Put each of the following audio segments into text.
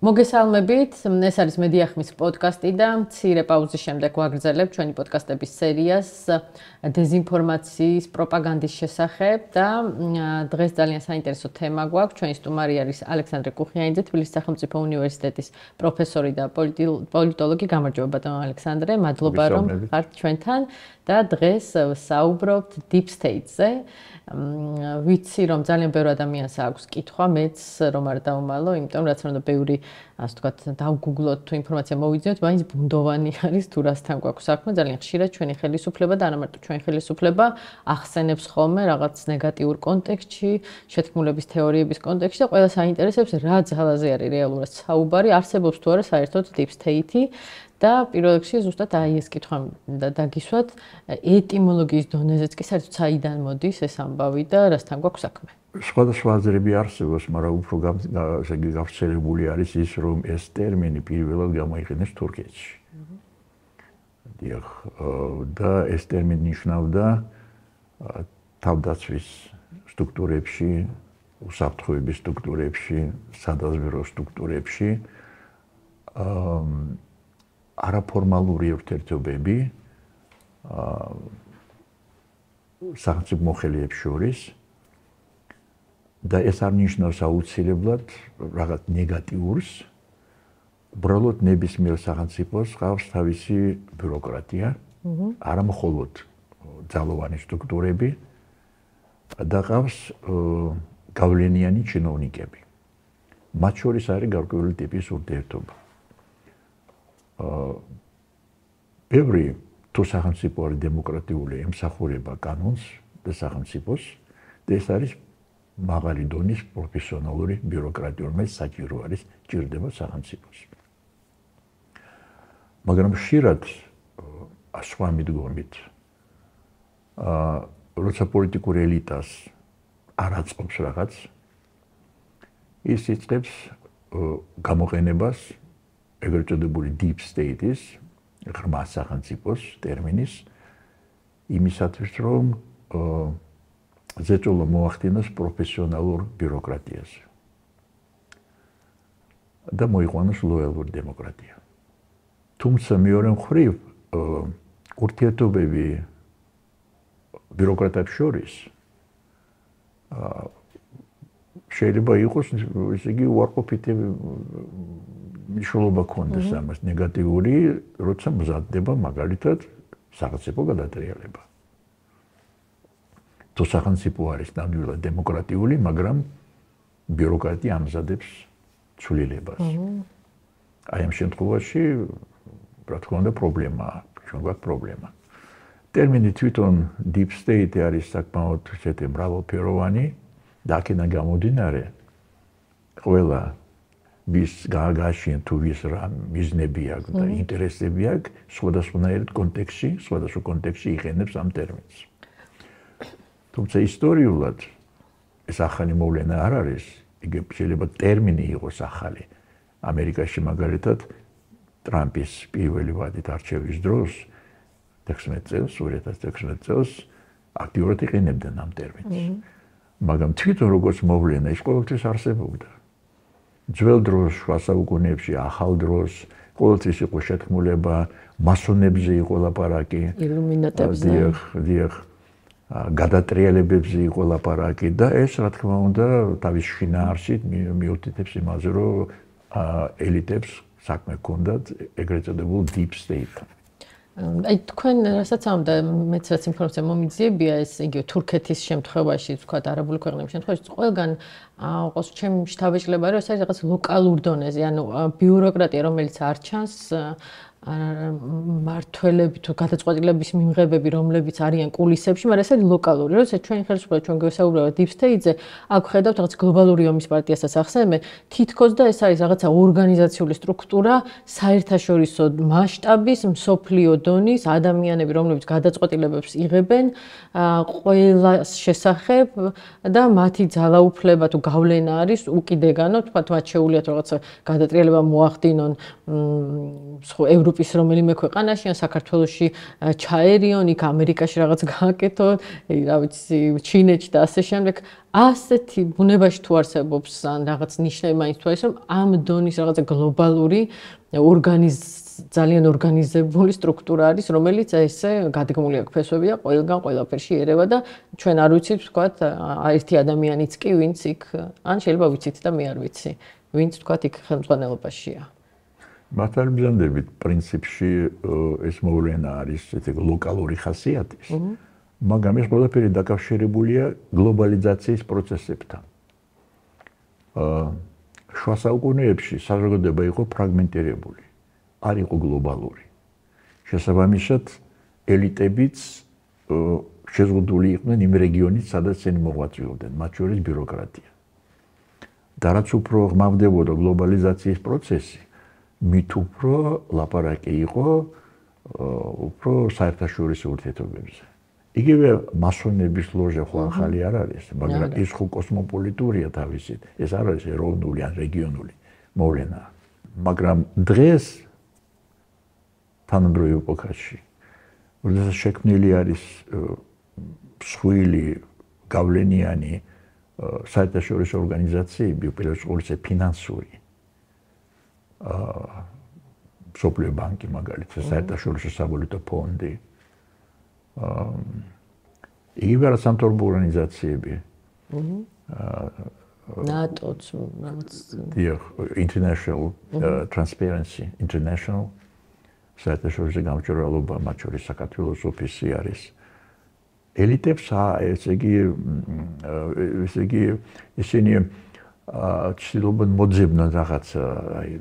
მოგესალმებით, ეს არის მედიახმის პოდკასტი და მცირე პაუზის შემდეგ ვაგრძელებ ჩვენი პოდკასტების სერიას დეზინფორმაციის, პროპაგანდის შესახებ და დღეს ძალიან საინტერესო თემა გვაქვს. ჩვენი სტუმარი არის ალექსანდრე კუხიანიძე, თბილისის სახელმწიფო უნივერსიტეტის პროფესორი და პოლიტოლოგი. გამარჯობა ბატონო ალექსანდრე, მადლობა რომ ხართ ჩვენთან და დღეს საუბრობთ Deep State-ზე. ვიცი რომ ძალიან ბევრი ადამიანს აქვს კითხვა, მეც რომ არ დავუმალო, იმიტომ რაც უნდა ბევრი ასე ვთქვათ, დავგუგლოთ თუ ინფორმაცია მოვიძინოთ, მაინც ბუნდოვანი არის თუ რასთან გვაქვს საქმე, ძალიან ხშირად ჩვენი ხელისუფლება და არა მარტო ჩვენი ხელისუფლება ახსენებს ხოლმე რაღაც ნეგატიურ კონტექსტში, შეთქმულების თეორიების კონტექსტში და ყველა საინტერესებს რა ძალაზე არის რეალურად საუბარი, არსებობს თუ არა საერთოდ Deep State-ი. და პირველ რიგში ზუსტად ეს კითხვა და დაგისვათ ეტიმოლოგიის დონეზეც კი საერთოდ საიდან მოდის ეს ამბავი და რასთან გვაქვს საქმე. სხვადასხვა აზრები არსებობს, მაგრამ უფრო გავრცელებული არის ის, რომ ეს ტერმინი პირველად გამოიყენეს თურქეთში. და ეს ტერმინი ნიშნავდა თავდაცვის სტრუქტურებში, უსაფრთხოების სტრუქტურებში, სადაზვერვო სტრუქტურებში არაფორმალური ურთიერთობები სახელმწიფო მოხელეებს შორის და ეს არ ნიშნავს აუცილებლად რაღაც ნეგატიურს. უბრალოდ ნებისმიერ სახელმწიფოს ყავს თავისი ბიუროკრატია, არა მხოლოდ ძალოვანი სტრუქტურები და ყავს გავლენიანი ჩინოვნიკები. მათ შორის არის გარკვეული ტიპის ურთიერთობა. ბევრი თუ სახელმწიფო არის დემოკრატიული, ემსახურება კანონს და სახელმწიფოს და ეს არის მაღალი დონის პროფესიონალური ბიუროკრატია, რომელიც საჭირო არის, ჭირდება სახელმწიფოს. მაგრამ ხშირად სხვა მიდგომით როცა პოლიტიკურ ელიტას არ აწყობს რაღაც, ის იწყებს გამოყენებას ეგრეთ წოდებული Deep State-ის, ღრმა სახელმწიფოს ტერმინის, იმისათვის, რომ ზეწოლა მოახდინოს პროფესიონალურ ბიუროკრატიაზე და მოიყვანოს ლოიალური დემოკრატია. თუმცა მეორე მხრივ, ურთიერთობები ბიუროკრატებს შორის შეიძლება იყოს, ესე იგი, უარყოფითი მნიშვნელობა ქონდეს ამას ნეგატიური, როცა მზადდება მაგალითად სახელმწიფო გადატრიალება. თუ სახელმწიფო არის ნამდვილად დემოკრატიული, მაგრამ ბიუროკრატია ამზადებს ცვლილებას. აი ამ შემთხვევაში, რა თქმა უნდა, პრობლემაა, ჩვენ გვაქვს პრობლემა. ტერმინი თვითონ Deep State არის საკმაოდ ისეთი მრავალფეროვანი და აქედან გამომდინარე, ყველა ვის გააგაშენ თუ ვის რა მიზნები აქვს და ინტერესები აქვს, სხვადასხვანაირ კონტექსტში იყენებს ამ ტერმინს. თუმცა ისტორიულად ეს ახალი მოვლენა არ არის, იგი შეიძლება ტერმინი იყოს ახალი. ამერიკაში მაგალითად ტრამპის პირველი ვადით არჩევის დროს 2016 წელს აქტიურად იყენებდნენ ამ ტერმინს. მაგრამ თვითონ როგორც მოვლენა ის ყოველთვის არსებობდა. ძველ დროს, შუა საუკუნეებში, ახალ დროს, ყოველთვის იყო შეთქმულება, მასონებზე იყო ლაპარაკი, დიახ, გადატრიალებებზე იყო ლაპარაკი და ეს, რა თქმა უნდა, თავის შინაარსით მიუთითებს იმაზე, რომ ელიტებს საქმე ჰქონდათ ეგრეთ წოდებულ Deep State-თან. აი თქვენ რასაც ამდა მეც რაც ინფორმაცია მომიძიებია ეს იგივე თურქეთის შემთხვევაში ვთქვათ არაბული ქვეყნების შემთხვევაში ყველგან ყავს ჩემი შთაბეჭდილება რომ ეს არის რაღაც ლოკალურ დონეზე ანუ ბიუროკრატია რომელიც არ ჩანს მართველები თუ გადაწყვეტილების მიმღებები რომლებიც არიან კულისებში მაგრამ ეს არის ლოკალური როცა ჩვენი ხელისუფლება ჩვენ გვესაუბრებთ Deep State-ზე აქ ხედავთ რაღაც გლობალური ომის პარტიასაც ახსენებენ თითქოს და ეს არის რაღაცა ორგანიზაციული სტრუქტურა საერთაშორისო მასშტაბის მსოფლიო დონის ადამიანები რომლებიც გადაწყვეტილებებს იღებენ ყველას შესახებ და მათი ძალაუფლება თუ გავლენა არის უკიდეგანო თქვათ მათ შეუძლიათ რაღაცა გადატრიალება მოახდინონ ევროპის რომელიმე ქვეყანაში ან საქართველოში ჩაერიონ, იქ ამერიკაში რაღაც გააკეთონ, რა ვიცი, ჩინეთში და ასე შემდეგ. ასეთი ბუნებაში თუ არსებობს ან რაღაც ნიშნები მაინც თუ არის, რომ ამ დონის რაღაცა გლობალური ძალიან ორგანიზებული სტრუქტურა არის, რომელიც ესე გადაგმული აქვს ფესვები და ყველგან ყველაფერში ერევა და ჩვენ არ ვიცით, ვთქვათ, ერთი ადამიანიც კი, ვინც იქ, ან შეიძლება ვიცით და მე არ ვიცი, ვინც ვთქვათ იქ ხელმძღვანელობაშია. მართალმზადებით პრინციპში ეს მოვლენა არის ესეთი ლოკალური ხასიათის, მაგრამ ეს ყველაფერი დაკავშირებულია გლობალიზაციის პროცესებთან. შუა საუკუნეებში საზოგადოება იყო ფრაგმენტირებული. არ იყო გლობალური. შესაბამისად, ელიტებიც შეზღუდული იყვნენ იმ რეგიონით, სადაც ისინი მოღვაწეობდნენ, მათ შორის ბიუროკრატია. და რაც უფრო ღმავდებოდა გლობალიზაციის პროცესი, მით უფრო ლაპარაკი იყო უფრო საერთაშორისო ურთიერთობებზე. იგივე მასონების ლოჟა ხო ახალი არ არის, მაგრამ ის ხო კოსმოპოლიტურია თავისით, ეს არ არის ეროვნული ან რეგიონული მოვლენა. მაგრამ დღეს თანამედროვე ეპოქაში, როდესაც შექმნილი არის მსხვილი, გავლენიანი საერთაშორისო ორგანიზაციები, უპირველეს ყოვლისა ფინანსური, მსოფლიო ბანკი მაგალითად, საერთაშორისო სავალუტო ფონდი, იგივე სამთავრობო ორგანიზაციები, ნატოც, International Transparency International, საერთაშორისო გამჭვირვალობა, მათ შორის საქართველოს ოფისი არის. ელიტებს ესე იგი ისინი ცდილობენ მოძებნონ რაღაც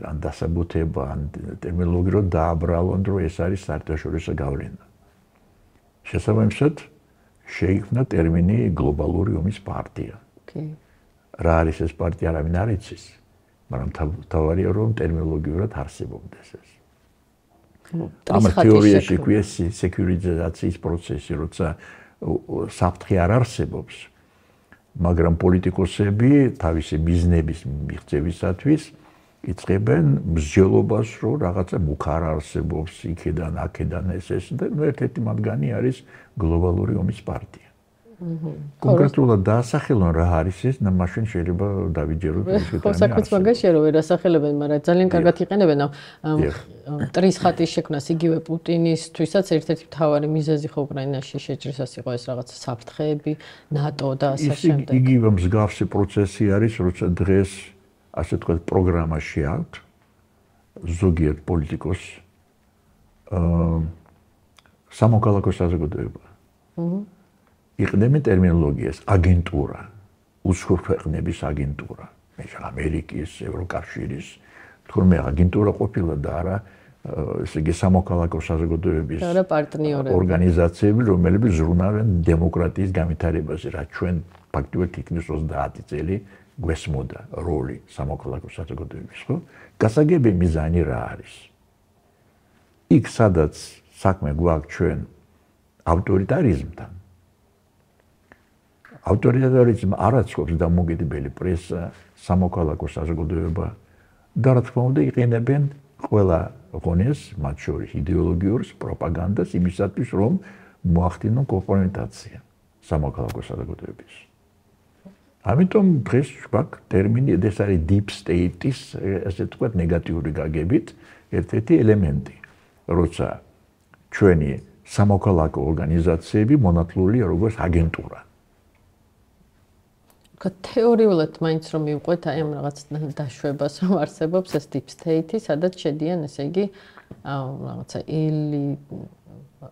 ან დასაბუთება, ან ტერმინოლოგიურად დააბრალონ, რომ ეს არის საერთაშორისო გავლენა. შესაბამისად, შეიქმნა ტერმინი გლობალური ომის პარტია. რა არის ეს პარტია, არავინ არ იცის, მაგრამ თავარია, რომ ტერმინოლოგიურად არსებობდეს ეს. ამ თეორიაში ქვია სეკიურიზაციის პროცესი, როცა საფრთხე არ არსებობს, მაგრამ პოლიტიკოსები თავისი ბიზნესის მიღწევისათვის იწყებენ მსჯელობას, რომ რაღაცა მუქ არ არსებობს იქედან, აქედან ეს და ერთ-ერთი მათგანი არის გლობალური ომის პარტია. კონკრეტულად დაასახელონ რა არის ეს, მაშინ შეიძლება დავიჯეროთ ეს კითხვები. ხო, საქმეც მაგაშია რომ ვერ ასახელებენ, მაგრამ ძალიან კარგად იყენებენ მტრის ხატის შექმნას იგივე პუტინისთვისაც ერთ-ერთი მთავარი მიზეზი ხო უკრაინაში შეჭრისას იყო ეს რაღაცა საფრთხეები, ნატო და ასე შემდეგ. იგივე მსგავსი პროცესი არის, როცა დღეს ასე თქვა პროგრამაში აქვს ზოგიერთ პოლიტიკოს სამოქალაქო საზოგადოება. იყენებენ ტერმინოლოგიას აგენტურა, უცხო ქვეყნების აგენტურა, ამერიკის, ევროკავშირის, თუმცა აგენტურა ყოფილა და არა ესე იგი სამოქალაქო საზოგადოების ორგანიზაციები, რომლებიც ზრუნავენ დემოკრატიის განვითარებაზე, რაც ჩვენ ფაქტობრივად თითქმის 30 წელი გვესმოდა როლი სამოქალაქო საზოგადოების, ხო? გასაგები მიზანი რა არის? იქ სადაც საქმე გვაქვს ჩვენ ავტორიტარიზმთან, ავტორიტარიზმ არ აწყობს დამოუკიდებელი პრესა, სამოქალაქო საზოგადოება და რა თქმა უნდა იყენებენ ყველა ღონეს, მათ შორის იდეოლოგიურს, პროპაგანდას იმისათვის, რომ მოახდინონ კომპრომიტაცია სამოქალაქო საზოგადოების. ამიტომ დღეს გვაქვს ტერმინი, ეს არის deep state-ის, ასე თქვა, ნეგატიური გაგებით ერთ-ერთი ელემენტი, როცა ჩვენი სამოქალაქო ორგანიზაციები მონათლულია როგორც აგენტურა. თეორიულად მაინც რომ მივყვეთ აი ამ რაღაც დაშვებას რომ არსებობს ეს deep state-ი, სადაც შედიან ესე იგი რაღაცა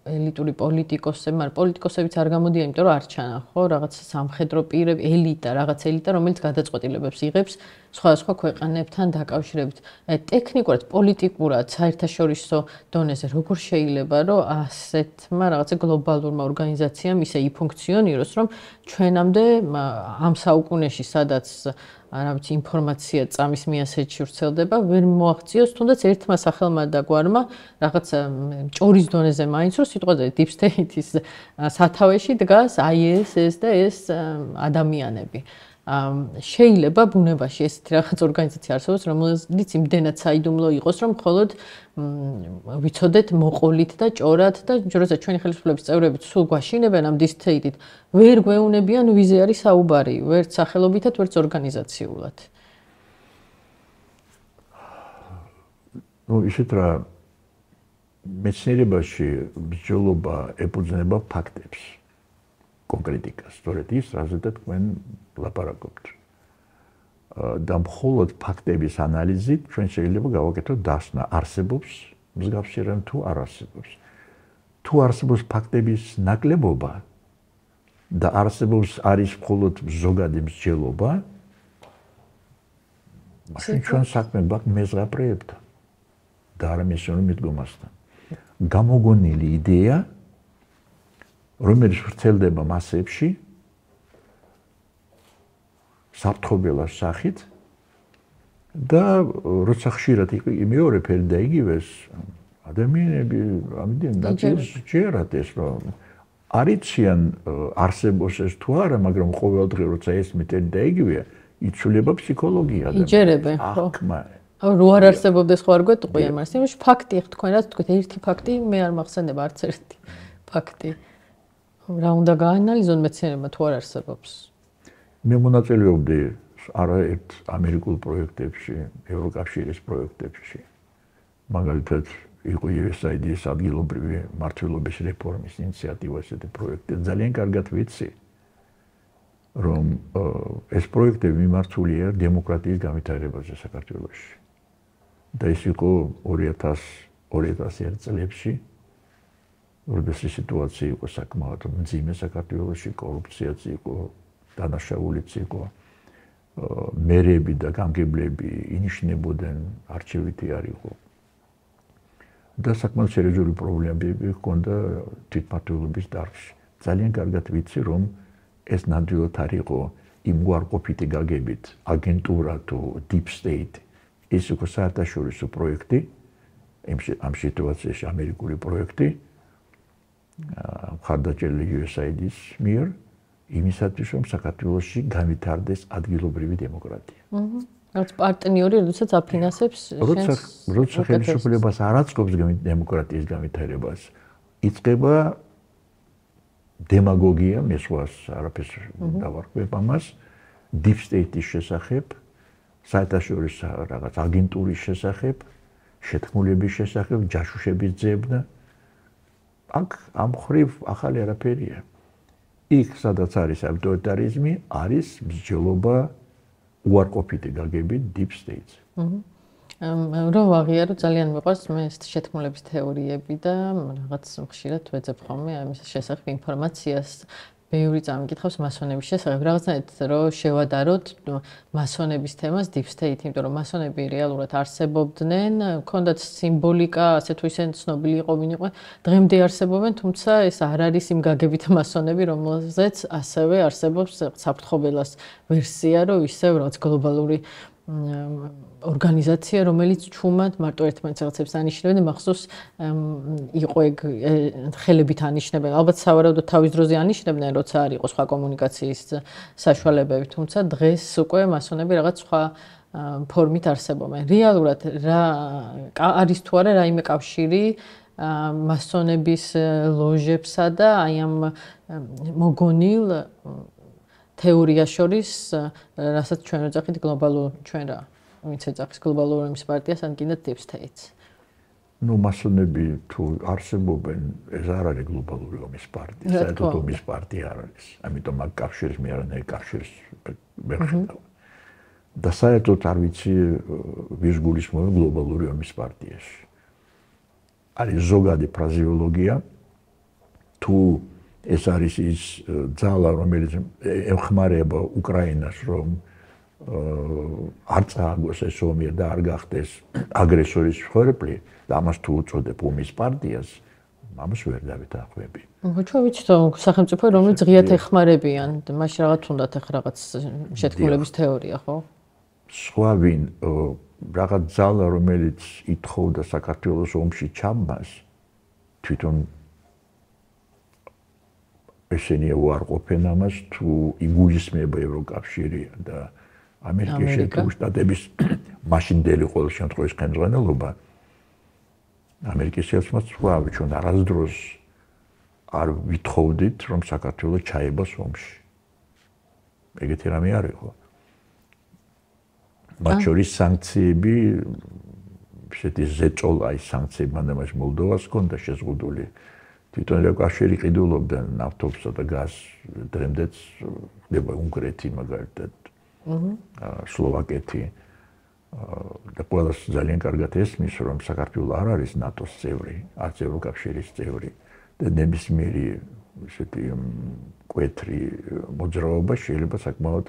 ელიტური პოლიტიკოსები, მაგრამ პოლიტიკოსებიც არ გამოდიან, იმიტომ რომ არ ჩანა, ხო, რაღაც სამხედრო პირები, რაღაც ელიტა, რომელიც გადაწყვეტილებებს იღებს სხვადასხვა ქვეყანებთან დაკავშირებით. ტექნიკურად, პოლიტიკურად, საერთაშორისო დონეზე როგორ შეიძლება, რომ ასეთმა რაღაცა გლობალურმა ორგანიზაციამ ისე იფუნქციონიროს, რომ ჩვენამდე ამ საუკუნეში, სადაც არა ვიცი ინფორმაცია წამის მიასაჯში ვრცელდება, ვერ მოაღწიოს თუნდაც ერთმა სახელმა და გვარმა რაღაც ჭორის დონეზე მაინც რომ სიტყვაზე deep state-ის სათავეში დგას აი ეს და ეს ადამიანები. შეიძლება ბუნებაში ესეთი რაღაც ორგანიზაცია არსებობს, რომელიც იმდენად საიდუმლო იყოს, რომ მხოლოდ ვიცოდეთ მოყოლით და ჭორად და როცა ჩვენი ხელისუფლების წევრები სულ გვაშინებენ ამ დისცეიდით, ვერ გვეუნებიან ვიზე არის საუბარი, ვერც სახელობითად, ვერც ორგანიზაციულად. ისეთ რა მეცნიერებაში ბრძოლობა ეფუძნება ფაქტებს, კონკრეტიკას, სწორედ ის, რაზეც თქვენ ლაპარაკობთ. და მხოლოდ ფაქტების ანალიზით ჩვენ შეიძლება გავაკეთოთ დასკვნა, არსებობს მსგავსი რამ თუ არ არსებობს. თუ არსებობს ფაქტების ნაკლებობა და არსებობს არის მხოლოდ ზოგადი მსჯელობა, მაშინ ჩვენ საქმე გვაქვს მეზღაპრეებთან და არა მისიონერ მიდგომასთან. გამოგონილი იდეა, რომელიც ვრცელდება მასებში, საფრთხობელას სახით და როცა ხშირად მეორე ფერი და იგივეს ადამიანები ამიტომ დაჭერათ ეს რომ არიციან არსებობს ეს თუ არა, მაგრამ ყოველდღე როცა ესმით და იგივეა, იცვლება ფსიქოლოგია და იჯერებენ, ხო? რო არ არსებობდეს ხო არ გვეტყვიან, მაგრამ იმაში ფაქტი ხო თქვენ რაც თქვით, ერთი ფაქტი მე არ მახსენდება არც ერთი ფაქტი. რა უნდა გაანალიზონ მეცნიერებმა თუ არ არსებობს? მე მონაწილეობდი არაერთ ამერიკულ პროექტებში, ევროკავშირის პროექტებში. მაგალითად, იყო USAID-ის ადგილობრივი მმართველობის რეფორმის ინიციატივა, ესეთი პროექტი. ძალიან კარგად ვიცი, რომ ეს პროექტები მიმართულია დემოკრატიის განვითარებაზე საქართველოში. და ეს იყო 2001 წლებში, როდესაც სიტუაცია იყო საკმაოდ მძიმე საქართველოში, კორუფციაც იყო, დანაშაულიც იყო, მერები და გამგებლები ინიშნებოდნენ, არჩევითი არ იყო. და საკმაოდ სერიოზული პრობლემები ჰქონდა თვითმმართველობის დარგში. ძალიან კარგად ვიცი, რომ ეს ნამდვილად არ იყო იმ უარყოფითი გაგებით, აგენტურა თუ deep state. ეს იყო საერთაშორისო პროექტი, ამ სიტუაციაში ამერიკული პროექტი, მხარდაჭერილი USAID-ის მიერ, იმისათვის, რომ საქართველოში განვითარდეს ადგილობრივი დემოკრატია. რაც პარტნიორი, როდესაც აფინანსებს როცა ხელისუფლებას არ აწყობს დემოკრატიის განვითარებას, იწყება დემაგოგია, მე სხვას არაფერს დავარქვებ ამას, deep state-ის შესახებ, საერთაშორისო რაღაც აგენტურის შესახებ, შეთქმულების შესახებ, ჯაშუშების ძებნა. აქ ამ ხრივ ახალი არაფერია. იქ, სადაც არის ავტორიტარიზმი, არის მსჯელობა უარყოფითი გაგებით deep states. რომ ვაღიარო ძალიან მიყვარს მე ეს შეთქმულების თეორიები და რაღაც ხშირად ვეძებ ხოლმე ამის შესახებ ინფორმაციას. ბევრი წამიკითხავს მასონების შესახებ. რაღაცნაირად რომ შევადაროთ მასონების თემას deep state, იმიტომ რომ მასონები რეალურად არსებობდნენ, ჰქონდათ სიმბოლიკა, ასე თუ ისე ცნობილი იყო ვინ იყო, დღემდე არსებობენ, თუმცა ეს არ არის იმ გაგებით მასონები, რომელზეც ასევე არსებობს საფრთხობელას ვერსია, რომ ისევ რაღაც გლობალური ორგანიზაცია, რომელიც ჩუმად მარტო ერთმანეთს რაღაცებს ანიშნებენ, მახსოვს იყო ეგ ხელებით ანიშნებენ. ალბათ სავარაუდოდ თავის დროზე ანიშნებდნენ, როცა არ იყო სხვა კომუნიკაციის საშუალებები, თუმცა დღეს უკვე მასონები რაღაც სხვა ფორმით არსებობენ. რეალურად რა არის თუ არა რაიმე კავშირი მასონების ლოჟებსა და აი ამ მოგონილ თეორია შორის, რასაც ჩვენ ვეძახით გლობალურ ჩვენ რა, ვინც ეძახის გლობალურ ომის პარტიას, ან კიდე deep states. ნუ მასონები თუ არსებობენ, ეს არ არის გლობალური ომის პარტია, საერთოდ ომის პარტია არ არის. ამიტომ აქ კავშირს მე არანაირ კავშირს ვერ ხედავ. და საერთოდ არ ვიცი ვის გულისხმობ გლობალური ომის პარტიაში. არის ზოგადი ფრაზეოლოგია თუ ეს არის ის ძალა, რომელიც ეხმარება უკრაინას, რომ არ წააგოს ეს ომი და არ გახდეს აგრესორის მსხვერპლი, და ამას თუ უწოდებ ომის პარტიას, ამას ვერ დავეთანხმები. ჩვენ ვიცით, რომ სახელმწიფო რომელიც ღიად ეხმარებიან, მაშინ რაღაც უნდათ ახ რაღაც შეთქმულების თეორია, ხო? სხვა ვინ რაღაც ძალა, რომელიც ითხოვდა საქართველოს ომში ჩაბმას, თვითონ ესენი უარყოფენ ამას თუ იგულისხმება ევროკავშირი და ამერიკის შეერთებული შტატების მაშინდელი ყოველ შემთხვევაში ხელმძღვანელობა ამერიკის შეერთებულმა შტატებმა ჩვენ არასდროს არ ვითხოვდით რომ საქართველოს ჩაებას ომში. ეგეთი რამე არ იყო. მათ შორის სანქციები ესეთი ზეწოლა ის სანქციები მანდამაშ მოლდოვას ჰქონდა შეზღუდული. თვითონ ევროკავშირი ყიდულობდა ნავთობსა და გაზს დრემდეც ხდება უნგრეთი მაგალითად სლოვაკეთი და ყველას ძალიან კარგად ესმის რომ საქართველო არ არის ნატოს წევრი, არც ევროკავშირის წევრი და ნებისმიერი ესეთი კვეთრი მოძრაობა შეიძლება საკმაოდ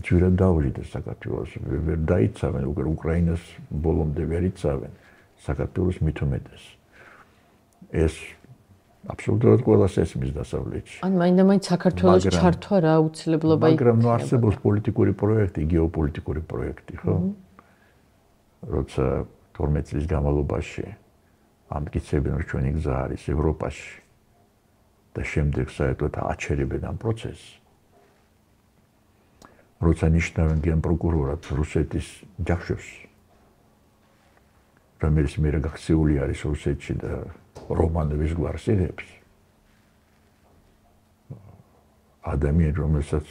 ჯერა დაუჭირდეს საქართველოს. ვერ დაიცავენ უკვე უკრაინას ბოლომდე ვერ იცავენ საქართველოს მით უმეტეს. ეს აბსოლუტურად ყველას ესმის დასავლეთში. ან მაინდა-მაინც საქართველოს ჩართვა რა აუცილებლობა იქნება. მაგრამ ნუ არსებობს პოლიტიკური პროექტი, გეოპოლიტიკური პროექტი, ხო? როცა 12 წლის განმავლობაში ამტკიცებენ რომ ჩვენი გზა არის ევროპაში და შემდეგ საერთოდ აჩერებენ ამ პროცესს. როცა ნიშნავენ გენპროკურორად რუსეთის ჯახშოვს, რომელიც მერე გაქცეული არის რუსეთში და რომანოვის გვარს იღებს. ადამიანი, რომელსაც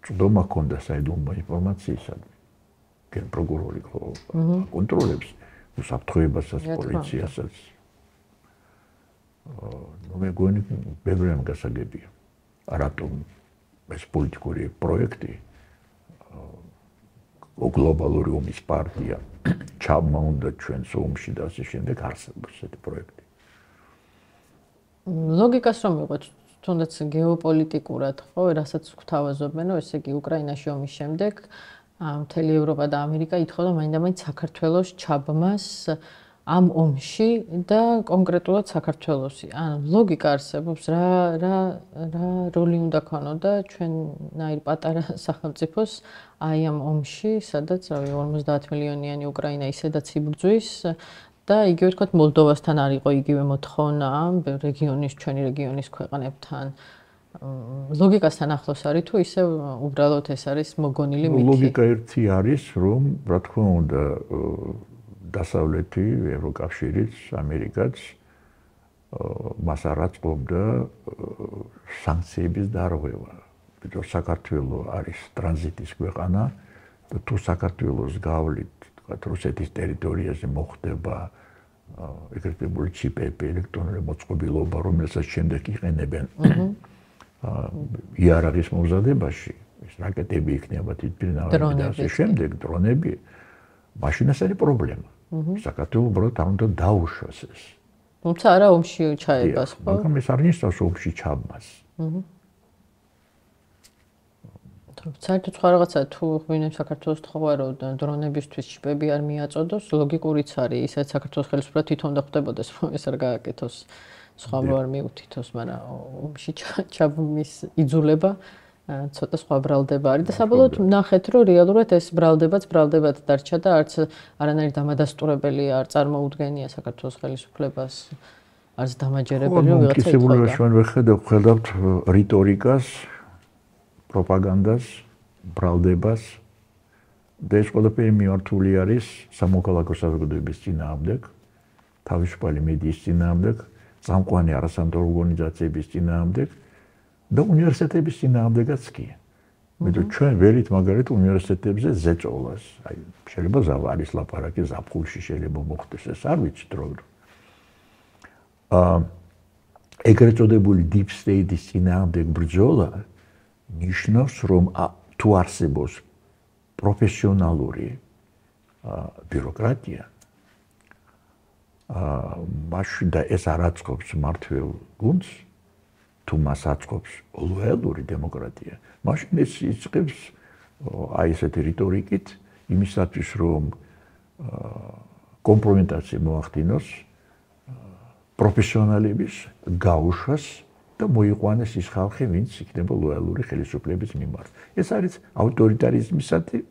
წვდომა ჰქონდა საიდუმლო ინფორმაციისადმი, გენპროკურორი ხო კონტროლებს უსაფრთხოებასაც, პოლიციასაც. ნუ მეგონი ბევრი ამ გასაგებია. რატომ ეს პოლიტიკური პროექტი გლობალური ომის პარტია ჩაბმა უნდა ჩვენს ომში და ასე შემდეგ არსებობს ესეთი პროექტი. ლოგიკას რომ ვიღოთ, თუნდაც გეოპოლიტიკურად, ხო, რასაც გვთავაზობენ, ესე იგი უკრაინაში ომის შემდეგ მთელი ევროპა და ამერიკა ითხოვდა მაინდა-მაინც საქართველოს ჩაბმას ამ ომში და კონკრეტულად საქართველოსი. ან ლოგიკა არსებობს, რა როლი უნდა ქონოდა ჩვენნაირ პატარა სახელმწიფოს აი ამ ომში, სადაც 50 მილიონიანი უკრაინა ისედაც იბრძვის და იგივე თქვათ მოლდოვასთან არ იყო იგივე მოთხოვნა რეგიონის, ჩვენი რეგიონის ქვეყნებთან. ლოგიკასთან ახლოს არის თუ ისე უბრალოდ ეს არის მოგონილი მითი? ლოგიკა ერთი არის, რომ რა თქმა უნდა დასავლეთი ევროკავშირიც, ამერიკაც მას არ აწყობდა სანქციების დარღვევა. იმიტომ საქართველო არის ტრანზიტის ქვეყანა და თუ საქართველოს გავლით, თქვათ რუსეთის ტერიტორიაზე მოხდება ეგრეთებული ჩიპები, ელექტრონული მოწყობილობა, რომელსაც შემდეგ იყენებენ იარაღის მომზადებაში, ეს რაკეტები იქნება თვითმფრინავები და ასე შემდეგ, დრონები, მაშინ ეს არის პრობლემა. საქართველო უბრალოდ არ უნდა დაუშვას ეს. თუმცა არა ომში ჩაებას, ხო? მაგრამ ეს არ ნიშნავს ომში ჩაბმას. საერთოდ სხვა რაღაცა თუ ღვინებს საქართველოს თხოვა რომ დრონებისთვის ჩიპები არ მიაწოდოს, ლოგიკურიც არის, ისეთ საქართველოს ხელისუფლება თვითონ და ხდებოდეს, რომ ეს არ გააკეთოს, სხვა არ მიუთითოს, მაგრამ ომში ჩაბმის იძულება ცოტა სხვა ბრალდება არის და საბოლოოდ ნახეთ რომ რეალურად ეს ბრალდებაც ბრალდებად დარჩა და არც არანაირი დამადასტურებელი არ წარმოუდგენია საქართველოს ხელისუფლებას, არც დამაჯერებელი რომ ვიღაცა ითხოვდა. ჩვენ ვხედავთ რიტორიკას, პროპაგანდას, ბრალდებას და ეს ყველაფერი მიმართული არის სამოქალაქო საზოგადოების წინააღმდეგ, თავისუფალი მედიის წინააღმდეგ, წამყვანი არასამთავრობო ორგანიზაციების წინააღმდეგ და უნივერსიტეტების წინააღმდეგაც კი. მეტყვი ჩვენ ველით მაგალითად უნივერსიტეტებზე ზეწოლას, აი შეიძლება ზავის ლაპარაკი ზაფხულში შეიძლება მოხდეს, ეს არ ვიცით რომ ეგრეთ წოდებული deep state-ის წინააღმდეგ ბრძოლა ნიშნავს რომ თუ არსებობს პროფესიონალური ბიუროკრატია მაშინ და ეს არ აწყობს მართლ გუნდს თუ მას აწყობს ლოიალური დემოკრატია მაშინ ეს იწყებს აი ესეთი რიტორიკით იმისათვის რომ კომპრომიტაცია მოახდინოს პროფესიონალების გაუშვას და მოიყვანეს ის ხალხი, ვინც იქნება ლოიალური ხელისუფლების მიმართ. ეს არის ავტორიტარიზმისათვის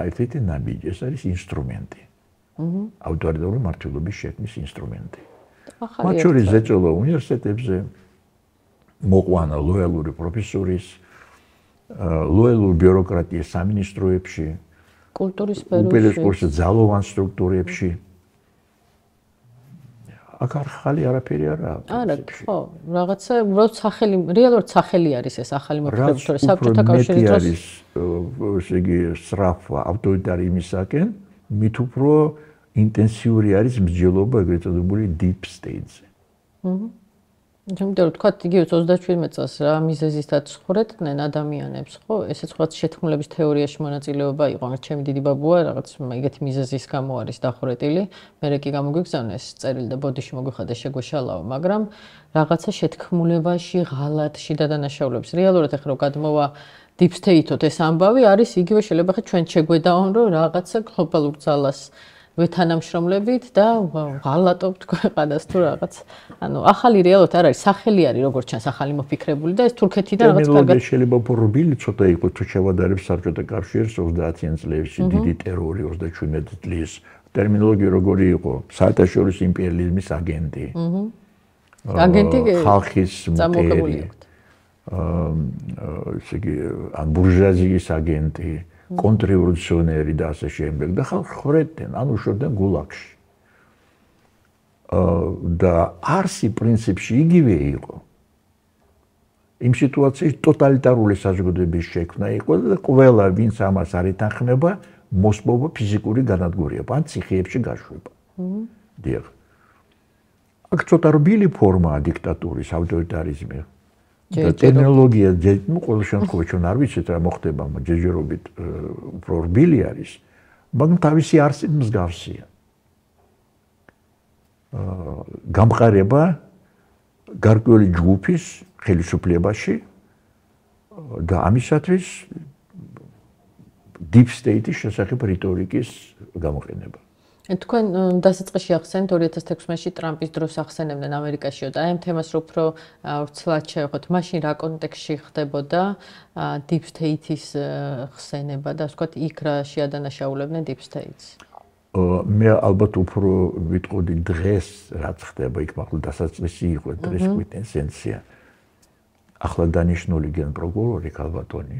ერთ-ერთი ნაბიჯი, ეს არის ინსტრუმენტი. ავტორიტარული მმართველობის შექმნის ინსტრუმენტი. მათ შორის ზეწოლა უნივერსიტეტებზე, მოყვანა ლოიალური პროფესორის, ლოიალური ბიუროკრატია სამინისტროებში, კულტურის სფეროში, უპირისპირდ ძალოვან სტრუქტურებში. აქ ახალი არაფერი არა. არა, ხო, რაღაცა უბრალოდ სახელი, რეალურად სახელი არის ეს ახალი მოფიქრება, თორე საბჭოთა კავშირის დროს არის, ესე იგი, სწრაფვა ავტორიტარიზმისაკენ, მით უფრო ინტენსიური არის მსჯელობა ეგრეთ წოდებული deep state-ზე. იმიტომ რომ თქვა იგივე 37 წელს რა მიზეზის დაცხრეთდნენ ადამიანებს, ხო? ესეც რაღაც შეთქმულების თეორიაში მონაწილეობა იყო, მაგრამ ჩემი დიდი ბაბუა რაღაც ეგეთი მიზეზის გამო არის დახვრეტილი. მე კი გამოგვიგზავნეს წერილი და ბოდიში მოგვიხადა შეგვეშალაო, მაგრამ რაღაცა შეთქმულებაში, ღალატში და დანაშაულებს. რეალურად ახლა რომ გადმოვა deep state-ოთ ეს ამბავი არის იგივე შეიძლება ხე ჩვენ შეგვედაონ რომ რაღაცა გლობალურ ძალას ვეთანამშრომლებით და ღალატობთ ქვეყანას თუ რაღაც. ანუ ახალი რეალურად არ არის, სახელი არის როგორც ჩანს ახალი მოფიქრებული და ეს თურქეთიდან რაღაც კარგად შეიძლება პორბილი ცოტა იყო თუ შევადარებ საბჭოთა კავშირს 30-იან წლებში დიდი ტერორი 37 წლის ტერმინოლოგია როგორი იყო საერთაშორისო იმპერიალიზმის აგენტი. აგენტი ხალხის წამოღებული იყო. ესე იგი ან ბურჟუაზიის აგენტი კონტრრევოლუციონერი და ასე შემდეგ და ხალხი ხრედდნენ, ანუ შორდნენ გულაგში. და არსი პრინციპში იგივე იყო. იმ სიტუაციაში ტოტალიტარული საზოგადოების შექმნა იყო და ყველა ვინც ამას არ ეთანხმება, მოსპობა ფიზიკური განადგურება, ან ციხეებში გაშვება. დიახ. აქ ცოტა რბილი ფორმაა დიქტატურის, ავტორიტარიზმის. და ტერმინოლოგია, ну, ყოველ შემთხვევაში ჩვენ არ ვიცით რა მოხდება, ჯერჯერობით უფრო რბილი არის, მაგრამ თავისი არსით მსგავსია. გამყარება გარკვეული ჯგუფის ხელისუფლებაში და ამისათვის deep state-ის შესახებ რიტორიკის გამოყენება. თქვენ დასაწყისში ახსენეთ 2016-ში ტრამპის დროს ახსენებდნენ ამერიკაშიო და აი ამ თემას რო უფრო ვცლად შევეხოთ, მაშინ რა კონტექსტში ხდებოდა deep state-ის ხსენება და ვთქვათ იქ რა შეადანაშაულებდნენ deep state-ს? მე ალბათ უფრო ვიტყოდი დღეს რაც ხდება იქ მართლა დასაწყისი იყო დღეს კვინტესენცია. ახლა დანიშნული გენპროკურორი ქალბატონი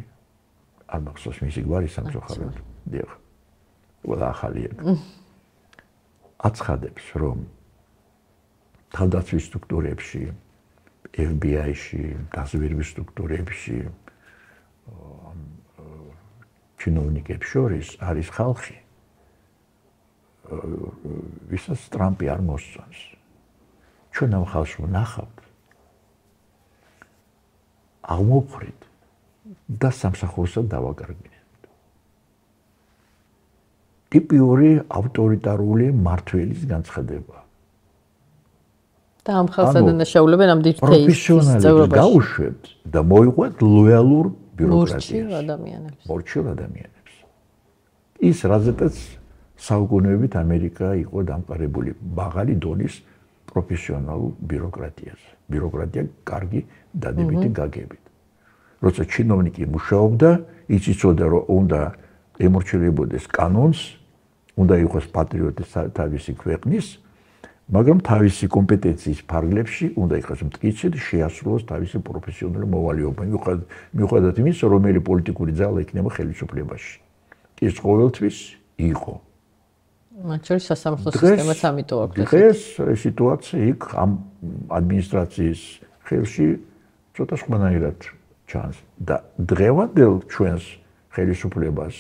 არ მახსოვს მისი გვარი სამწუხაროდ. დიახ. ყველა ახალი ეგ. აცხადებს, რომ თავდაცვის სტრუქტურებში, FBI-ში, დაზვერვის სტრუქტურებში, ჩინოვნიკებს შორის არის ხალხი, ვისაც ტრამპი არ მოსწონს. ჩვენ ამ ხალხს ვნახავთ, აღმოფხვრით და სამსახურსა დავაკარგინებთ. ტიპიური ავტორიტარული მმართველის განცხადება. და ამ ხალხს ადანაშაულებენ ამ deep state-ის პროფესიონალებს გაუშვებთ და მოიყვეთ ლოიალურ ბიუროკრატიას. მორჩილ ადამიანებს. ის რაზეც საუკუნეებით ამერიკა იყო დამყარებული მაღალი დონის პროფესიონალურ ბიუროკრატიას. ბიუროკრატია კარგი დადებითი გაგებით. როცა ჩინოვნიკი მუშაობდა, ის იცოდა რომ უნდა ემორჩილებოდეს კანონს, უნდა იყოს პატრიოტი თავისი ქვეყნის, მაგრამ თავისი კომპეტენციის ფარგლებში უნდა იყოს მტკიცე და შეასრულოს თავისი პროფესიონალური მოვალეობა. მიუხედავად იმისა, რომელი პოლიტიკური ძალა იქნება ხელისუფლებაში. ის ყოველთვის იყო. მათ შორის სასამართლო სისტემაც ამიტომ აქვს. დღეს სიტუაცია იქ ამ ადმინისტრაციის ხელში ცოტა სხვანაირად ჩანს და დღევანდელ ჩვენს ხელისუფლებას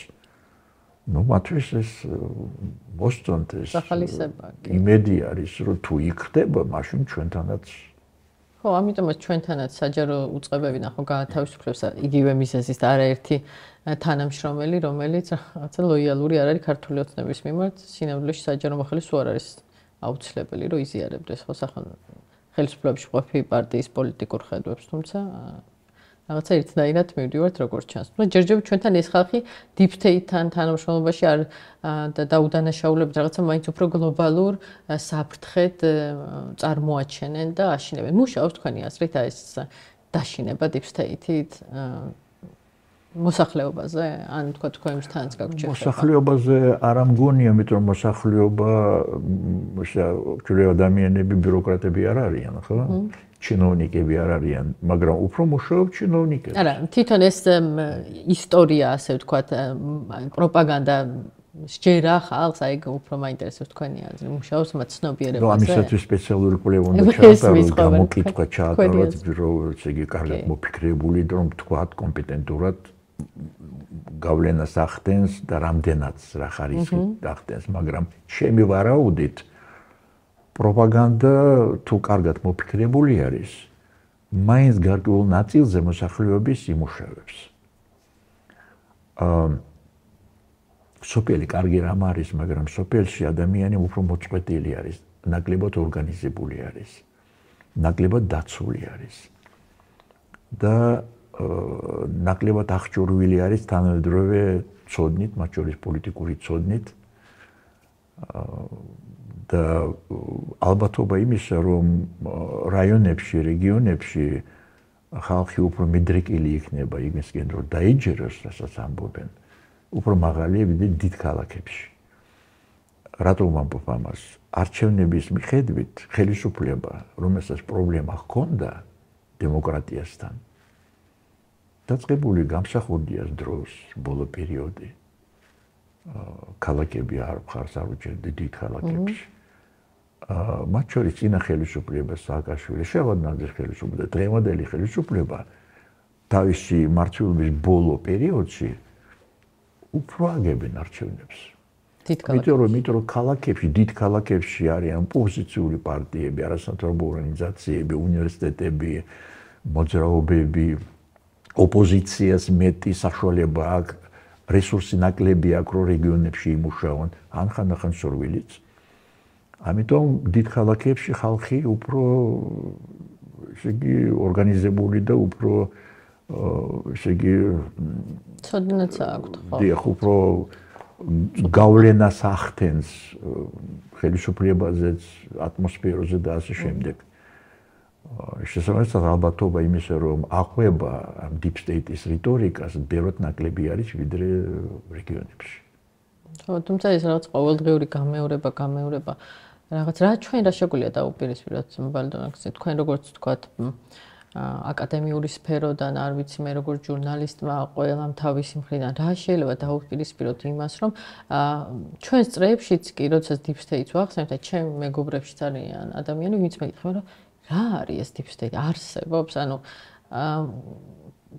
ну, მათთვის ეს მოსწონთ ეს სახალისება. იმედი არის, რომ თუ იქ ხდება, მაშინ ჩვენთანაც ხო, ამიტომაც ჩვენთანაც საჯარო უწყებები ნახო გაათავისუფლებს იგივე მიზეზის და არაერთი თანამშრომელი, რომელიც რაღაცა ლოიალური არ არის ქართული ოცნების მიმართ, სინამდვილეში საჯარო მოხელის თუ არ არის აუცილებელი, რომ იზიარებდეს ხო ხელისუფლებაში ყოფი პარტიის პოლიტიკურ ხედვებს, თუმცა რაღაცა ერთნაირად მივდივართ როგორც ჩანს. თუმცა ჯერჯერობით ჩვენთან ეს ხალხი deep state-თან თანამშრომლობაში არ დაუდანაშაულებით რაღაცა მაინც უფრო გლობალურ საფრთხედ წარმოაჩენენ და აშინებენ. მუშაობს თქვენი აზრით ეს დაშინება deep state-ით მოსახლეობაზე, ან თქვა თქვენთანაც გაგვჭირდება. მოსახლეობაზე არ ამგონია, მეტყვი მოსახლეობა ადამიანები, ბიუროკრატები არ არიან, ხო? ჩინოვნიკები არ არიან, მაგრამ უფრო მუშაობ ჩინოვნიკები. არა, თვითონ ეს ისტორია, ასე ვთქვათ, პროპაგანდა სჯერა ხალხს, აი უფრო მაინტერესებს თქვენი აზრი, მუშაობს მათ ცნობიერებაზე. ამისათვის სპეციალური კვლევა უნდა ჩაატაროს, გამოკითხვა ჩაატაროს, ესე იგი კარგად მოფიქრებული, რომ თქვათ კომპეტენტურად გავლენას ახდენს და რამდენად რა ხარისხით ახდენს, მაგრამ ჩემი ვარაუდით პროპაგანდა თუ კარგად მოფიქრებული არის, მაინც გარკვეულ ნაწილზე მოსახლეობის იმუშავებს. სოფელი კარგი რამ არის, მაგრამ სოფელში ადამიანი უფრო მოწყვეტილი არის, ნაკლებად ორგანიზებული არის, ნაკლებად დაცული არის და ნაკლებად აღჭურვილი არის თანამედროვე ცოდნით, მათ შორის პოლიტიკური ცოდნით და ალბათობა იმისა, რომ რაიონებში, რეგიონებში ხალხი უფრო მიდრეკილი იქნება იმისკენ, რომ დაიჯეროს, რასაც ამბობენ, უფრო მაღალია ვიდრე დიდ ქალაქებში. რატომ ამბობ ამას? არჩევნების მიხედვით ხელისუფლება, რომელსაც პრობლემა ჰქონდა დემოკრატიასთან, დაწყებული გამსახურდიას დროს, ბოლო პერიოდი, ქალაქები არ მხარს არ უჭერდა დიდ ქალაქებში. მათ შორის წინა ხელისუფლება სააკაშვილი, შევარდნაძის ხელისუფლება და დღევანდელი ხელისუფლება თავისი მმართველობის ბოლო პერიოდში უფრო აგებენ არჩევნებს. იმიტომ რომ ქალაქებში, დიდ ქალაქებში არიან პოზიციური პარტიები, არასამთავრობო ორგანიზაციები, უნივერსიტეტები, მოძრაობები, ოპოზიციას მეტი საშუალება აქვს, რესურსი ნაკლები აქვს, რომ რეგიონებში იმუშაონ, ან ხანდახან სურვილიც. ამიტომ დიდ ქალაქებში ხალხი უფრო ესე იგი ორგანიზებული და უფრო ესე იგი ცოდნაც აქვს, ხო? დიახ, უფრო გავლენას ახდენს ხელისუფლებაზეც, ატმოსფეროზე და ასე შემდეგ. შესაბამისად ალბათობა იმისა, რომ აყვება deep state-ის რიტორიკას, ბევრად ნაკლები არის ვიდრე რეგიონებში. ხო, თუმცა ეს რაღაც ყოველდღიური გამეორება რაღაც რა ჩვენ რა შეგვიძლია დაუპირისპიროთ ბალდონაკზე, თქვენ როგორც თქვათ აკადემიური სფეროდან, არ ვიცი მე როგორც ჟურნალისტმა, ყველამ თავისი მხრიდან რა შეიძლება დაუპირისპიროთ იმას, რომ ჩვენს წრეებშიც კი, როდესაც deep state-ს ვახსენებთ, ჩემ მეგობრებშიც არიან ადამიანები, ვინც მეითხრა, რომ რა არის ეს deep state? არსებობს, ანუ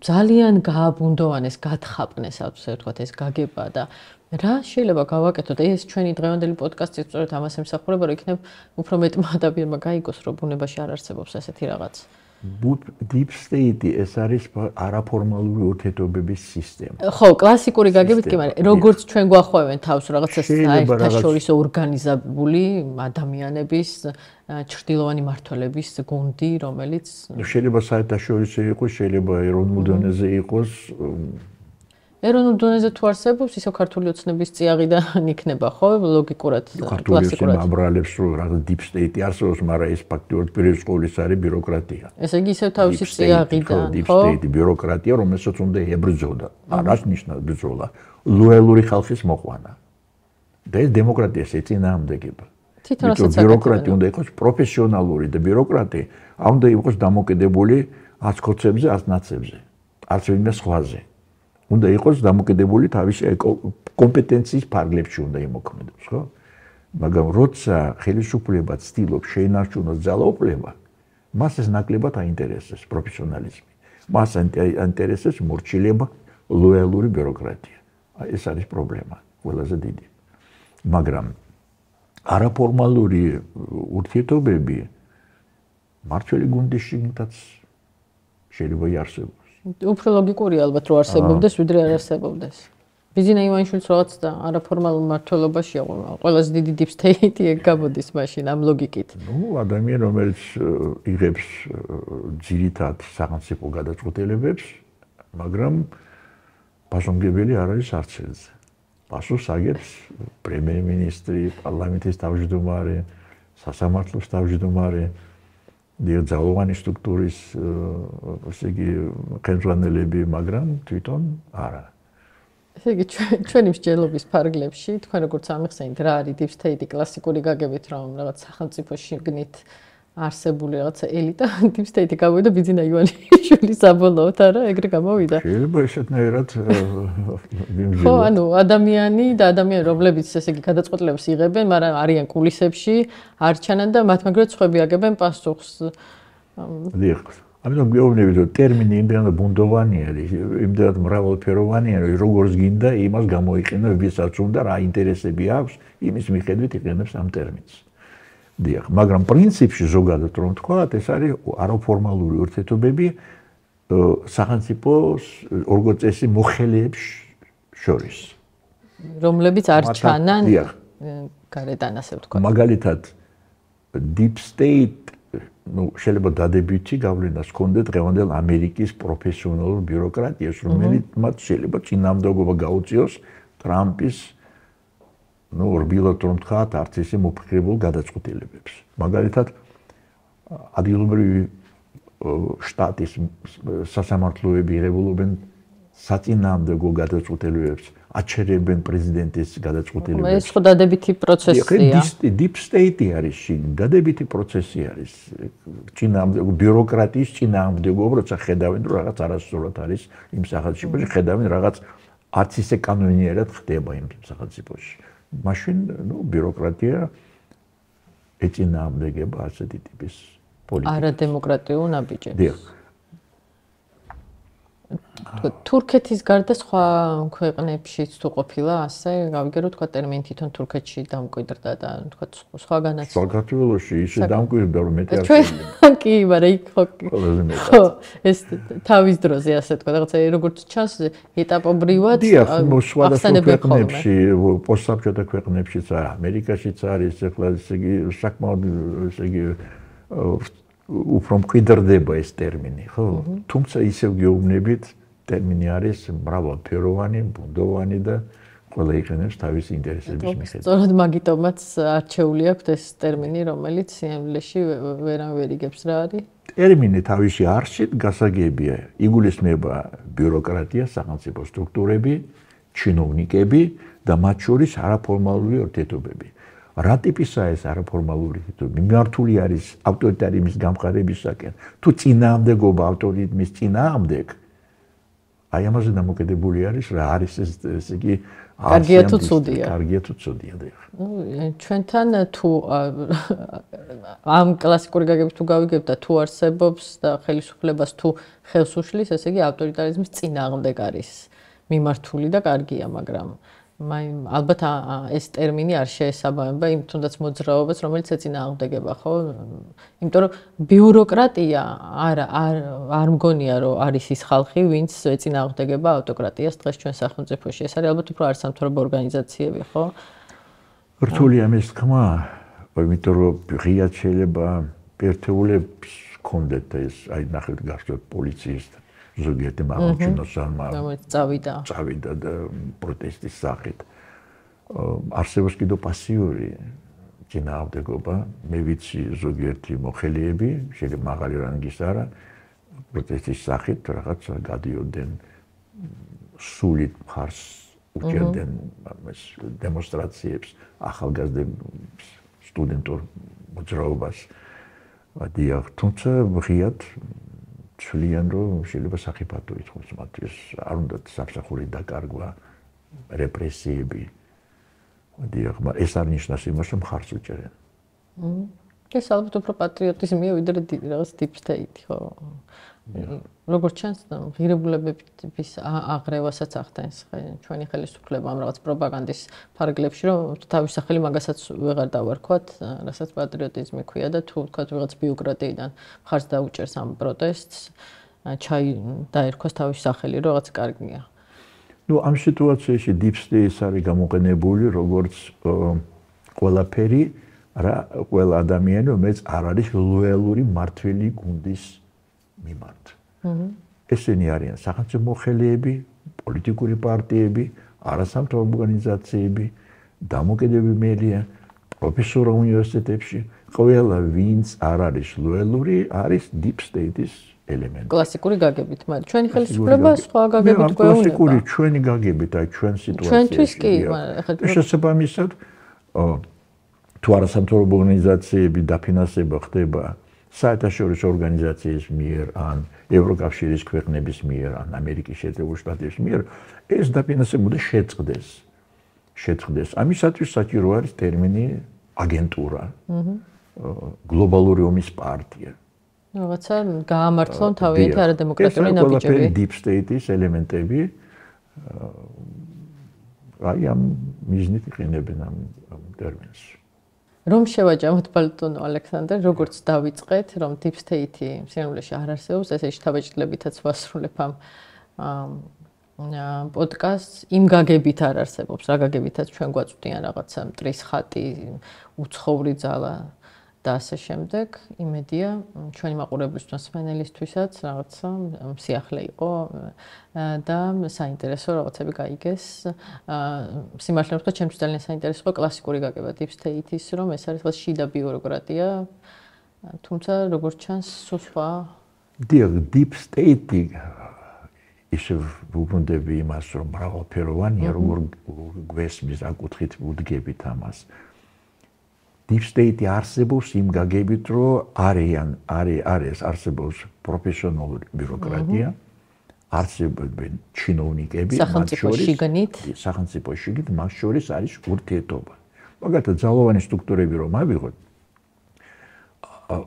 ძალიან გააბუნდოვანეს, გათხაპნეს, ასე ვთქვათ, ეს გაგება და რა შეიძლება გავაკეთოთ? ეს ჩვენი დღევანდელი პოდკასტი სწორედ ამას ემსახურება, რომ იქნებ უფრო მეტმა ადამიანმა გაიგოს, რომ ბუნებაში არ არსებობს ესეთი რაღაც. Deep state ეს არის არაფორმალური ურთიერთობების სისტემა. ხო, კლასიკური გაგებით კი, მაგრამ როგორც ჩვენ გვახვევენ თავს რაღაცა საერთაშორისო ორგანიზებული ადამიანების ჩრდილოვანი მმართველების გუნდი, რომელიც შეიძლება საერთაშორისო იყოს, შეიძლება ეროვნულ დონეზე იყოს. ეროვნულ დონეზე თუ არსებობს, ისო ქართული ოცნების წიაღიდან იქნება, ხო, ლოგიკურად, კლასიკურად. აბრალებს რომ რაღაც deep state არსებობს, მაგრამ ეს ფაქტიურად პირველი სკოლის არის ბიუროკრატია. ესე იგი ისევ თავისი წიაღიდან, ხო? deep state ბიუროკრატია, რომელსაც უნდა ებრძოდა. არას ნიშნავს ბრძოლა, ლოიალური ხალხის მოყვანა. და ეს დემოკრატიას ეწინააღმდეგება. თვითონაც ბიუროკრატია უნდა იყოს პროფესიონალური და ბიუროკრატია არ უნდა იყოს დამოკიდებული 100 ხოცებზე, 100 ნაცებზე, არც ვინმე სხვაზე. უნდა იყოს დამოკიდებული თავისი კომპეტენციის ფარგლებში უნდა იმოქმედოს, ხო? მაგრამ როცა ხელისუფლება ცდილობს შეინარჩუნოს ძალაუფლება, მას ეს ნაკლებად აინტერესებს პროფესიონალიზმი. მას აინტერესებს მორჩილება, ლოიალური ბიუროკრატია. ეს არის პრობლემა, ყველაზე დიდი. მაგრამ არაფორმალური ურთიერთობები მართველი გუნდის შიგნითაც შეიძლება იარსებოს. უფრო ლოგიკურია ალბათ რომ არსებობდეს, ვიდრე არ არსებობდეს. ბიზინა ივანიშვილის რაღაც და არაფორმალურ მმართველობაშია ყველაზე დიდი deep state-ი ეგ გამოდის მაშინ ამ ლოგიკით. ნუ ადამიანი რომელიც იღებს ძირითად სახელმწიფო გადაწყვეტილებებს, მაგრამ პასუხისმგებელი არ არის არც ერთზე. პასუხს აგებს პრემიერ-მინისტრი, პარლამენტის თავმჯდომარე, სასამართლოს თავმჯდომარე ძაღლოვანი სტრუქტურის ესე იგი ხელმძღვანელები, მაგრამ თვითონ არა. ესე იგი ჩვენი მსჯელობის ფარგლებში თქვენ როგორც ამიხსენით რა არის deep state კლასიკური გაგებით რომ რაღაც სახელმწიფო შიგნით არსებული რაღაცა ელიტა deep state გავიდა ბიძინა ივანიშვილი საბოლოოდ არა ეგრე გამოვიდა შეიძლება ესეთნაირად ხო ანუ ადამიანი და ადამიანი რომლებიც ესე იგი გადაწყვეტილებას იღებენ მაგრამ არიან კულისებში არ ჩანან და მათ მაგრამ სხვები აგებენ პასუხს დიახ ამიტომ გვეუბნებით რომ ტერმინი იმდენად ბუნდოვანი არის იმდენად მრავალფეროვანი არის როგორც გინდა იმას გამოიყენა ვისაც უნდა რა ინტერესები აქვს იმის მიხედვით იყენებს ამ ტერმინს დიახ მაგრამ პრინციპში ზოგადად რომ თქვათ ეს არის არაფორმალური ურთიერთობები სახელმწიფოს როგორც წესი მოხელეებს შორის რომლებიც არ ჩანან გარედან ასე ვთქვათ მაგალითად deep state შეიძლება დადებითი გავლენას ჰქონდა დღევანდელ ამერიკის პროფესიონალურ ბიუროკრატიას, რომელიც მათ შეიძლება წინამდებობა გაუწიოს ტრამპის რბილად რომ თქვათ, არც ისე მოფიქრებულ გადაწყვეტილებებს. მაგალითად, ადგილობრივი შტატის სასამართლოები იღებულობენ საწინააღმდეგო გადაწყვეტილებებს, აჩერებენ პრეზიდენტის გადაწყვეტილებებს. ეს ხო დადებითი პროცესია. Deep state არის დადებითი პროცესი არის. წინააღმდეგო ბიუროკრატიის წინააღმდეგობა, როცა ხედავენ რომ რაღაც არასწორად არის იმ სახელმწიფოში, ხედავენ რაღაც არც ისე კანონიერად ხდება იმ სახელმწიფოში. მაშინ, ბიუროკრატია ეწინააღმდეგება ასეთი ტიპის პოლიტიკას. არადემოკრატიულ ნაბიჯებს. თურქეთის გარდა სხვა ქვეყნებშიც თუ ყოფილა ასე გავიგერო თქვა ტერმინი თვითონ თურქეთში დამკვიდრდა და თქვა სხვაგანაც საქართველოში ისე დამკვიდრდა რომ მეტი არ შეიძლება კი მაგრამ იქ ხო ეს თავის დროზე ასე თქვა რაღაცა როგორც ჩანს ეტაპობრივად ახსენებენ ქვეყნებში პოსტსაბჭოთა ქვეყნებშიც არის ამერიკაშიც არის ახლა ესე იგი საკმაოდ ესე იგი უფრო მკვიდრდება ეს ტერმინი ხო თუმცა ისევ გეუბნებით ტერმინი არის მრავალფეროვანი, ბუნდოვანი და ყველა იყენებს თავის ინტერესების მიხედვით. სწორედ მაგიტომაც არჩეული აქვს ეს ტერმინი, რომელიც სიამოვნებაში ვერ იგებს რა არის? ტერმინი თავისი არსით გასაგებია. იგულისხმება ბიუროკრატია, სახელმწიფო სტრუქტურები, ჩინოვნიკები და მათ შორის არაფორმალური ურთიერთობები. რა ტიპისაა ეს არაფორმალური ურთიერთობები? მიმართული არის ავტორიტარიზმის გამყარებისაკენ. თუ წინააღმდეგობა ავტორიტარიზმის წინააღმდეგ აი ამაზე დამოკიდებული არის რა არის ესე იგი კარგია თუ ცუდია. კარგია თუ ცუდია და ჩვენთან თუ ამ კლასიკური გაგებით თუ გავიგებთ და თუ არსებობს და ხელისუფლებას თუ ხელს უშლის ესე იგი ავტორიტარიზმის წინააღმდეგ არის მიმართული და კარგია მაგრამ ალბათ ეს ტერმინი არ შეესაბამება იმ თუნდაც მოძრაობას რომელიც ეწინააღმდეგება ხო იმიტომ რომ ბიუროკრატია არ მგონია რომ არის ის ხალხი ვინც ეწინააღმდეგება ავტოკრატიას დღეს ჩვენ სახელმწიფოში ეს არის ალბათ უფრო არასამთავრობო ორგანიზაციები ხო რთული ამის თქმა იმიტომ რომ ღიად შეიძლება ერთეულებს ჰქონდეთ ეს აი ნახეთ გახსოვთ პოლიციის ზოგიერთი მაღალჩინოსანმა წავიდა და პროტესტის სახით არსებობს კიდევ პასიური წინააღმდეგობა მე ვიცი ზოგიერთი მოხელეები შეიძლება მაღალი რანგის არა პროტესტის სახით რაღაც გადიოდნენ სულით მხარს უჭერდნენ დემონსტრაციებს ახალგაზრდებს სტუდენტურ მოძრაობას დიახ თუმცა ღიად ცვლიან რომ შეიძლება საფრთხე ითხოვს მათთვის არ უნდა საფსახური დაკარგვა რეპრესიები დიახ მაგრამ ეს არ ნიშნავს იმას რომ მხარს უჭერენ ეს ალბათ უფრო პატრიოტიზმია ვიდრე რაღაც deep state ხო როგორც ჩანს ღირებულებების აღრევასაც ახდენს ჩვენი ხელისუფლება ამ რაღაც პროპაგანდის ფარგლებში რომ თავის სახელი მაგასაც ვეღარ დავარქვათ რასაც პატრიოტიზმი ქვია და თუ ვთქვათ ვიღაც ბიუროკრატიიდან მხარს დაუჭერს ამ პროტესტს დაერქვას თავის სახელი რომ რაღაც კარგია ამ სიტუაციაში deep state არის გამოყენებული როგორც ყველაფერი რა ყველა ადამიანი რომელიც არ არის ლოიალური მმართველი გუნდის მიმართ. ესენი არიან სახელმწიფო მოხელეები, პოლიტიკური პარტიები, არასამთავრობო ორგანიზაციები, დამოუკიდებლები მედია, პროფესორები უნივერსიტეტებში, ყველა ვინც არ არის ლოიალური, არის deep state-ის ელემენტი. კლასიკური გაგებით, მაგრამ ჩვენი ხელისუფლება სხვა გაგებით გვეუბნება. კლასიკური ჩვენი გაგებით, აი ჩვენ სიტუაციაში. ჩვენთვის კი, მაგრამ შესაბამისად, თუ არასამთავრობო ორგანიზაციები დაფინანსება ხდება საერთაშორისო ორგანიზაციის მიერ, ან ევროკავშირის ქვეყნების მიერ, ან ამერიკის შეერთებული შტატების მიერ, ეს დაფინანსება შეწყდეს. ამისათვის საჭირო არის ტერმინი აგენტურა. გლობალური ომის პარტია. რაღაცა გაამართლონ თავიანთი არადემოკრატიული ნაბიჯები. ყველაფერი deep state-ის ელემენტები აი ამ მიზნით იყენებენ ამ ტერმინს. რომ შევაჯამოთ ბატონო ალექსანდრე, როგორც დავიწყეთ, რომ deep state-ი სინამდვილეში არ არსებობს, ესე შთაბეჭდილებითაც ვასრულებ ამ პოდკასტს, იმ გაგებით არ არსებობს, რა გაგებითაც ჩვენ გვაწვდიან რაღაცა მტრის ხატი, უცხოური ძალა და ასე შემდეგ. იმედია ჩვენი მაყურებლისთვის, მსმენელისთვისაც რაღაცა სიახლე იყო და საინტერესო რაღაცები გაიგეს. სიმართლე ვთქვათ, ჩემთვის ძალიან საინტერესო იყო კლასიკური გაგება deep state-ის, რომ ეს არის ხალხი შიდა ბიუროკრატია, თუმცა როგორც ჩანს, სხვა deep state-ი ისე ვუბრუნდები იმას, რომ მრავალფეროვანია, როგორ გვესმის რა კუთხით ვუდგებით ამას. Deep state-ი არსებობს იმ გაგებით, რომ არის არსებობს პროფესიონალური ბიუროკრატია, არსებობენ ჩინოვნიკები, სახელმწიფო შიგნით, მათ შორის არის ურთიერთობა. მაგალითად, ძალოვანი სტრუქტურები რომ ავიღოთ,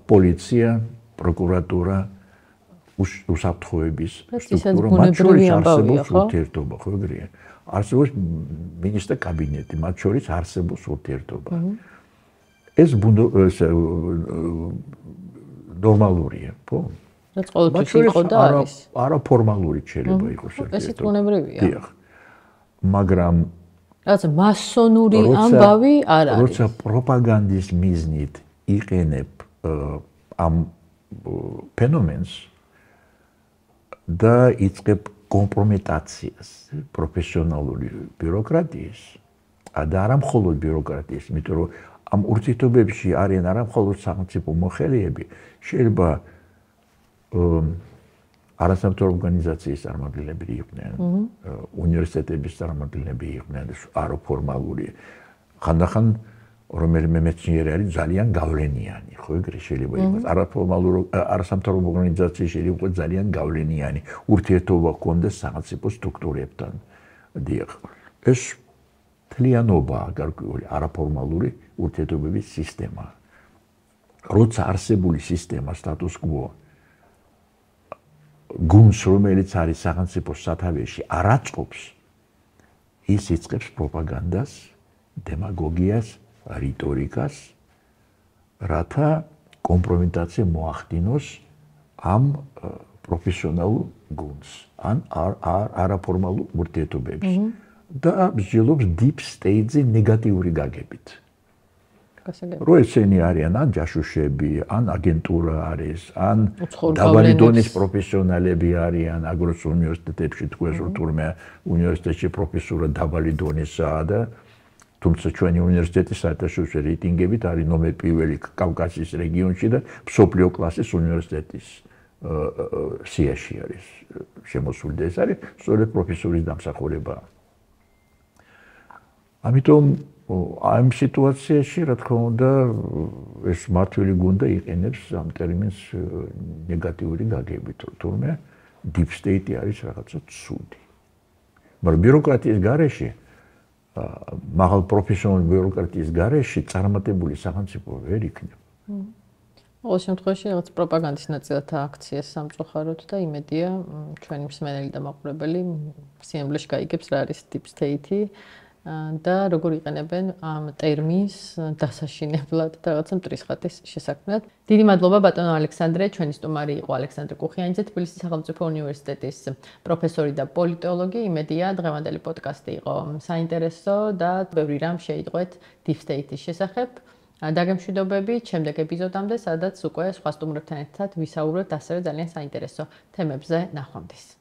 პოლიცია, პროკურატურა, უსაფრთხოების სტრუქტურა, მათ შორის არსებობს ურთიერთობა, ხო ეგრეა? არსებობს მინისტრთა კაბინეტი, მათ შორის არსებობს ურთიერთობა. ეს ნორმალურია, ხო? რაც ყოველთვის იყო და არის. არაფორმალური შეიძლება იყოს ურთიერთობა. ესეც ბუნებრივია. დიახ. მაგრამ რაც მასონური ამბავი არ არის. როცა პროპაგანდის მიზნით იყენებ ამ ფენომენს და იწყებ კომპრომიტაციას პროფესიონალური ბიუროკრატიის, და არა მხოლოდ ბიუროკრატიის, იმიტომ რომ ამ ურთიერთობებში არიან არა მხოლოდ სახელმწიფო მოხელეები, შეიძლება არასამთავრობო ორგანიზაციის წარმომადგენლები იყვნენ, უნივერსიტეტების წარმომადგენლები იყვნენ, არაფორმალური. ხანდახან რომელიმე მეცნიერი არის ძალიან გავლენიანი, ხო ეგრე შეიძლება იყოს. არასამთავრობო ორგანიზაცია შეიძლება იყოს ძალიან გავლენიანი, ურთიერთობა ჰქონდეს სახელმწიფო სტრუქტურებთან. დიახ. ეს თლიანობაა გარკვეული არაფორმალური ურთიერთობების სისტემა. როცა არსებული სისტემა status quo გუნს, რომელიც არის სახელმწიფოს სათავეში, არ აწყობს, ის იწყებს პროპაგანდას, დემაგოგიას, რიტორიკას, რათა კომპრომიტაცია მოახდინოს ამ პროფესიონალურ გუნს, ან არაფორმალურ ურთიერთობებში. და მსჯელობს deep state-ზე ნეგატიური გაგებით. რო ესენი არიან ან ჯაშუშები, ან აგენტურა არის, ან დაბალი დონის პროფესიონალები არიან, აგროს უნივერსიტეტებში თქვენ თურმე უნივერსიტეტში პროფესორა დაბალი დონისაა და თუმცა ჩვენი უნივერსიტეტის საერთაშორისო რეიტინგებით არის ნომერ პირველი კავკასიის რეგიონში და მსოფლიო კლასის უნივერსიტეტის სიაში არის შემოსული და ეს არის სწორედ პროფესორის დამსახურებაა. ამიტომ ამ სიტუაციაში, რა თქმა უნდა, ეს მართული გუნდა იყენებს ამ ტერმინს ნეგატიური გაგებით, თუმცა deep state-ი არის რაღაცა ცუდი. მაგრამ ბიუროკრატიის გარეშე, მაღალ პროფესიონალურ ბიუროკრატიის გარეშე წარმატებული სახელმწიფო ვერ იქნება. ყოველ შემთხვევაში რაღაც პროპაგანდის ნაწილად აქციას სამწუხაროდ და იმედია ჩვენი მსმენელი და მაყურებელი სინამდვილეში გაიგებს რა არის deep state-ი. და როგორ იყენებენ ამ ტერმინს დასაშინებლად და რაღაცა მტრის ხატის შესაქმნად. დიდი მადლობა ბატონო ალექსანდრე, ჩვენი სტუმარი იყო ალექსანდრე კუხიანიძე, თბილისის სახელმწიფო უნივერსიტეტის პროფესორი და პოლიტოლოგი. იმედია დღევანდელი პოდკასტი იყო საინტერესო და ბევრი რამ შეიტყვეთ deep state-ის შესახებ. დაგემშვიდობები შემდეგ ეპიზოდამდე, სადაც უკვე სხვა სტუმრებთან ერთად ვისაუბრებთ ასევე ძალიან საინტერესო თემებზე. ნახვამდის.